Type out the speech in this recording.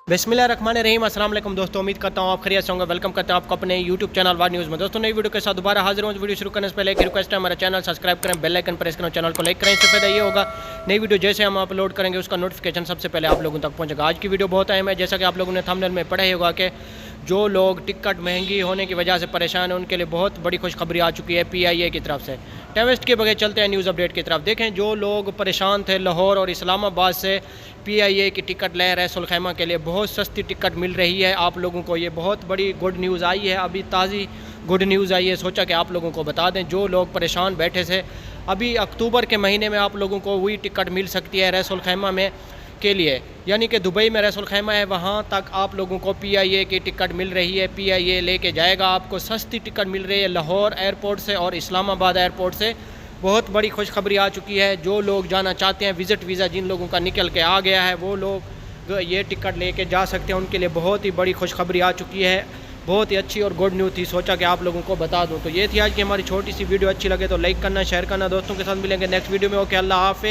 बिस्मिल्लाहिर्रहमानिर्रहीम। अस्सलाम वालेकुम दोस्तों, उम्मीद करता हूँ आप खैरियत से होंगे। वेलकम करते हैं आपको अपने यूट्यूब चैनल वार न्यूज़ में। दोस्तों नई वीडियो के साथ दोबारा हाजिर हूँ। वीडियो शुरू करने से पहले एक रिक्वेस्ट है, हमारा चैनल सब्सक्राइब करें, बेल आइकन प्रेस करें, चैनल को लाइक करें। इससे फायदा ये होगा नई वीडियो जैसे हम अपलोड करेंगे उसका नोटिफिकेशन सबसे पहले आप लोगों तक पहुँचेगा। आज की वीडियो बहुत अहम है, जैसा कि आप लोगों ने थंबनेल में पढ़ा ही होगा कि जो लोग टिकट महंगी होने की वजह से परेशान हैं उनके लिए बहुत बड़ी खुशखबरी आ चुकी है PIA की तरफ से। टेस्ट के बगैर चलते हैं न्यूज़ अपडेट की तरफ। देखें, जो लोग परेशान थे लाहौर और इस्लामाबाद से PIA की टिकट ले रहे सुलखैमा के लिए बहुत सस्ती टिकट मिल रही है आप लोगों को। ये बहुत बड़ी गुड न्यूज़ आई है, अभी ताज़ी गुड न्यूज़ आई है, सोचा कि आप लोगों को बता दें। जो लोग परेशान बैठे थे, अभी अक्टूबर के महीने में आप लोगों को वही टिकट मिल सकती है रसूल खैमा में के लिए, यानी कि दुबई में रसूल खैमा है वहाँ तक आप लोगों को PIA की टिकट मिल रही है। PIA लेके जाएगा आपको, सस्ती टिकट मिल रही है लाहौर एयरपोर्ट से और इस्लामाबाद एयरपोर्ट से। बहुत बड़ी खुशखबरी आ चुकी है। जो लोग जाना चाहते हैं, विज़िट वीज़ा जिन लोगों का निकल के आ गया है वो लोग ये टिकट लेके जा सकते हैं। उनके लिए बहुत ही बड़ी खुशखबरी आ चुकी है, बहुत ही अच्छी और गुड न्यूज़ थी, सोचा कि आप लोगों को बता दूं। तो ये थी आज की हमारी छोटी सी वीडियो। अच्छी लगे तो लाइक करना, शेयर करना, दोस्तों के साथ मिलेंगे नेक्स्ट वीडियो में। ओके, अल्लाह हाफ़िज़।